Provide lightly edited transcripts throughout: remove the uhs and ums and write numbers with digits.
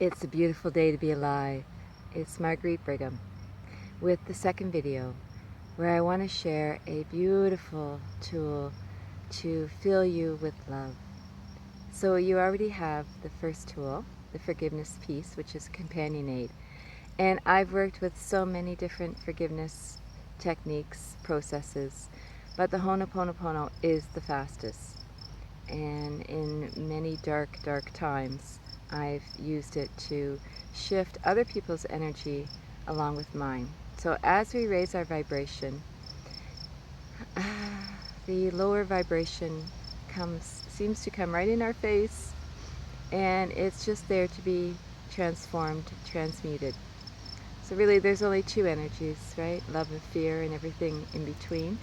It's a beautiful day to be alive. It's Marguerite Brigham with the second video where I want to share a beautiful tool to fill you with love. So you already have the first tool, the forgiveness piece, which is companion aid. And I've worked with so many different forgiveness techniques, processes, but the Ho'oponopono is the fastest. And in many dark times, I've used it to shift other people's energy along with mine. So as we raise our vibration, the lower vibration seems to come right in our face, and it's just there to be transformed, transmuted. So really there's only two energies, right? Love and fear, and everything in between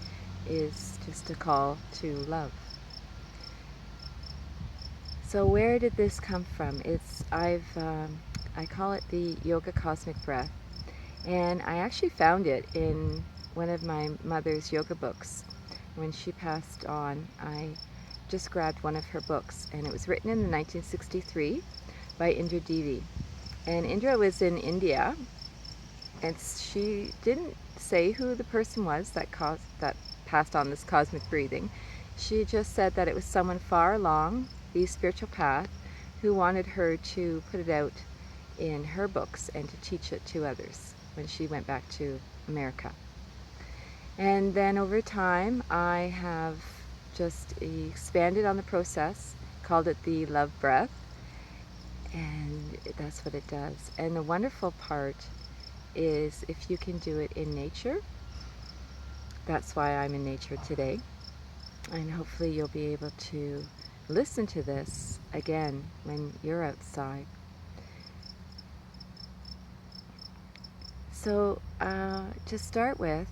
is just a call to love. So where did this come from? I call it the Yoga Cosmic Breath, and I actually found it in one of my mother's yoga books. When she passed on, I just grabbed one of her books, and it was written in 1963 by Indra Devi. And Indra was in India, and she didn't say who the person was that passed on this cosmic breathing. She just said that it was someone far along the spiritual path who wanted her to put it out in her books and to teach it to others when she went back to America. And then over time I have just expanded on the process, called it the love breath, and that's what it does. And the wonderful part is if you can do it in nature. That's why I'm in nature today, and hopefully you'll be able to listen to this again when you're outside. So to start with,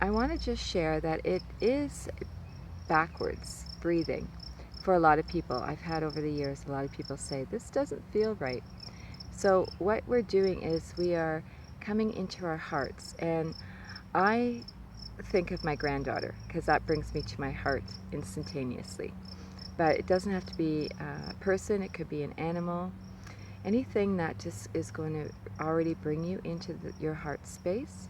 I want to just share that it is backwards breathing for a lot of people. I've had over the years a lot of people say this doesn't feel right. So what we're doing is we are coming into our hearts, and I think of my granddaughter because that brings me to my heart instantaneously. But it doesn't have to be a person, it could be an animal, anything that just is going to already bring you into your heart space.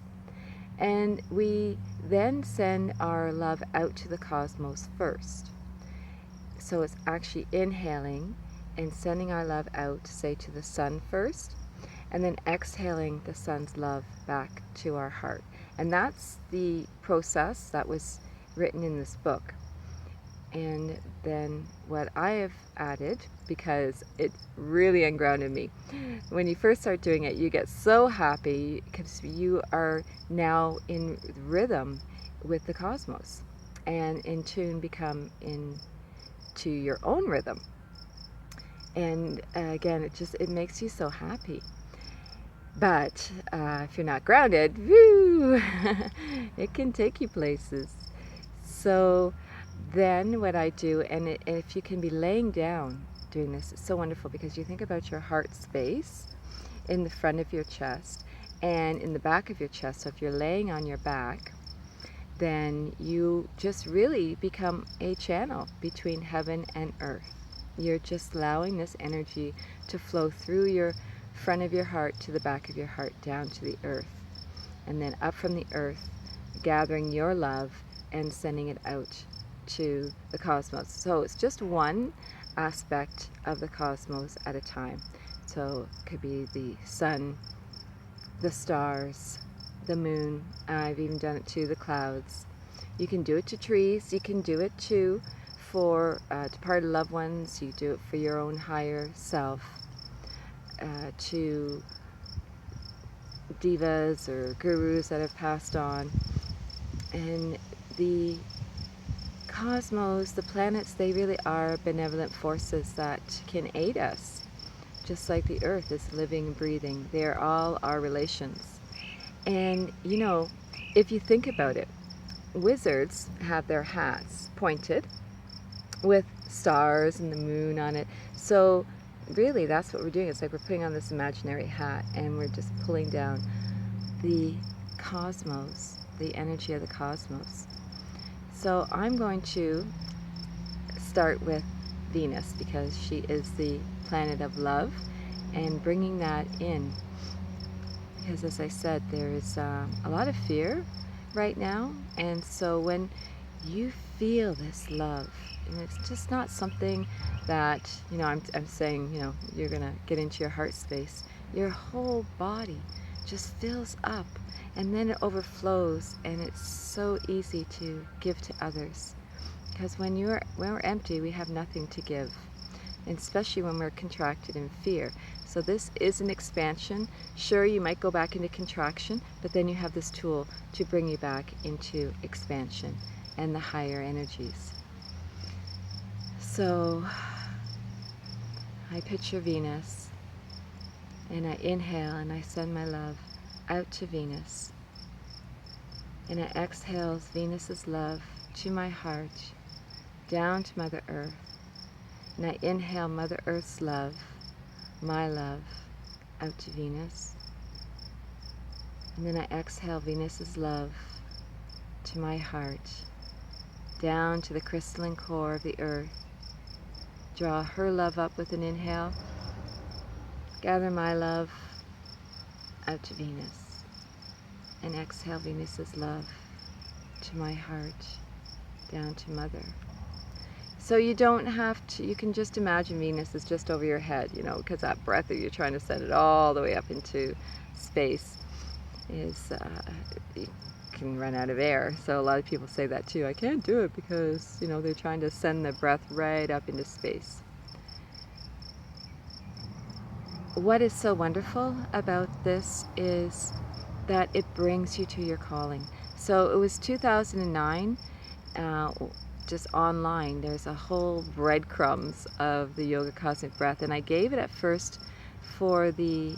And we then send our love out to the cosmos first. So it's actually inhaling and sending our love out, say, to the sun first, and then exhaling the sun's love back to our heart. And that's the process that was written in this book. And then what I have added, because it really ungrounded me, when you first start doing it, you get so happy because you are now in rhythm with the cosmos, and in tune, become into your own rhythm. And again, it makes you so happy. But if you're not grounded, woo, it can take you places. So then what I do, and if you can be laying down doing this, it's so wonderful because you think about your heart space in the front of your chest and in the back of your chest. So if you're laying on your back, then you just really become a channel between heaven and earth. You're just allowing this energy to flow through your front of your heart to the back of your heart down to the earth, and then up from the earth, gathering your love and sending it out to the cosmos. So it's just one aspect of the cosmos at a time. So it could be the sun, the stars, the moon. I've even done it to the clouds. You can do it to trees. You can do it to departed loved ones. You do it for your own higher self, to divas or gurus that have passed on. And the cosmos, the planets, they really are benevolent forces that can aid us, just like the earth is living and breathing. They're all our relations. And you know, if you think about it, wizards have their hats pointed with stars and the moon on it. So really that's what we're doing. It's like we're putting on this imaginary hat and we're just pulling down the cosmos, the energy of the cosmos. So I'm going to start with Venus because she is the planet of love, and bringing that in. Because as I said, there's a lot of fear right now, and so when you feel this love, and it's just not something that, I'm saying, you're gonna get into your heart space. Your whole body just fills up, and then it overflows, and it's so easy to give to others. Because when we're empty, we have nothing to give, and especially when we're contracted in fear. So this is an expansion. Sure, you might go back into contraction, but then you have this tool to bring you back into expansion and the higher energies. So I picture Venus, and I inhale and I send my love out to Venus, and I exhale Venus's love to my heart, down to Mother Earth, and I inhale Mother Earth's love, my love, out to Venus, and then I exhale Venus's love to my heart, down to the crystalline core of the earth. Draw her love up with an inhale, gather my love out to Venus, and exhale Venus's love to my heart, down to Mother. So you don't have to, you can just imagine Venus is just over your head, because that breath that you're trying to send it all the way up into space is, you can run out of air. So a lot of people say that too. I can't do it because, they're trying to send the breath right up into space. What is so wonderful about this is that it brings you to your calling. So it was 2009, just online, there's a whole breadcrumbs of the Yoga Cosmic Breath, and I gave it at first for the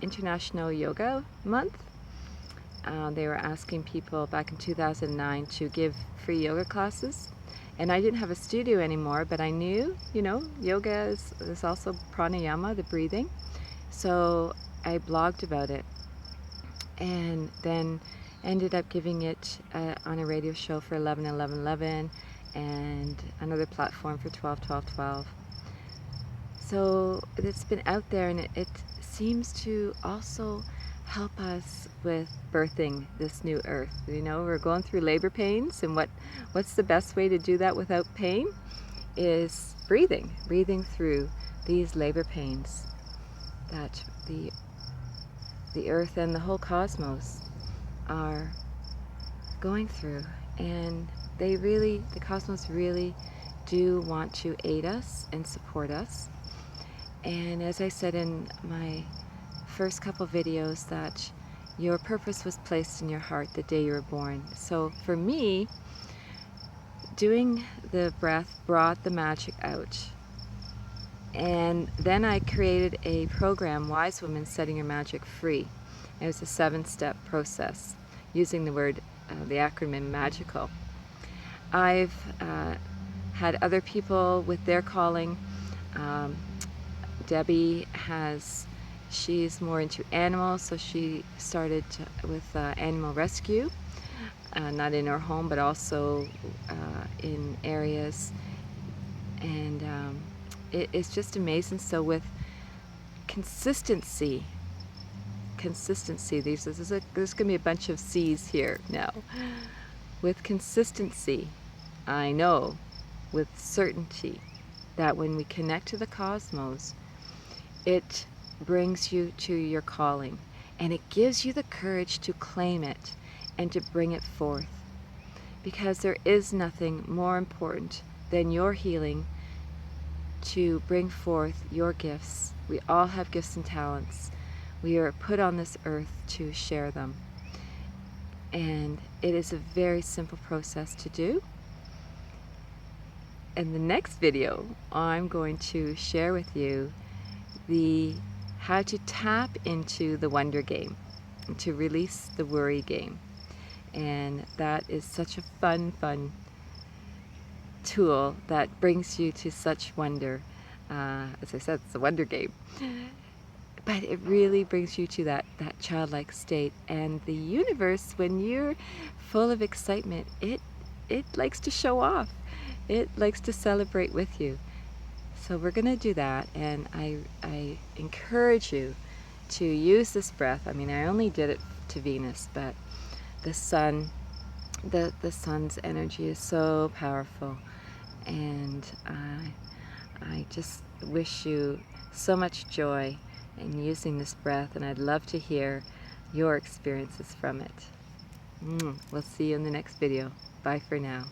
International Yoga Month. They were asking people back in 2009 to give free yoga classes, and I didn't have a studio anymore, but I knew, yoga is also pranayama, the breathing, so I blogged about it, and then ended up giving it on a radio show for 11/11/11, and another platform for 12/12/12. So it's been out there, and it seems to also help us with birthing this new earth. We're going through labor pains, and what's the best way to do that without pain is breathing through these labor pains that the earth and the whole cosmos are going through, and the cosmos really do want to aid us and support us. And as I said in my first couple videos, that your purpose was placed in your heart the day you were born. So for me, doing the breath brought the magic out. And then I created a program, Wise Women Setting Your Magic Free. It was a 7-step process using the acronym MAGICAL. I've had other people with their calling. Debbie she's more into animals, so she started with animal rescue, not in her home, but also in areas. And it's just amazing. So with consistency, there's going to be a bunch of C's here now. With consistency, I know with certainty that when we connect to the cosmos, it brings you to your calling, and it gives you the courage to claim it and to bring it forth, because there is nothing more important than your healing, to bring forth your gifts. We all have gifts and talents. We are put on this earth to share them, and it is a very simple process to do. In the next video, I'm going to share with you how to tap into the wonder game, to release the worry game. And that is such a fun tool that brings you to such wonder. As I said, it's a wonder game. But it really brings you to that childlike state. And the universe, when you're full of excitement, it likes to show off. It likes to celebrate with you. So we're going to do that, and I encourage you to use this breath. I mean, I only did it to Venus, but the sun, the sun's energy is so powerful, and I just wish you so much joy in using this breath, and I'd love to hear your experiences from it. We'll see you in the next video. Bye for now.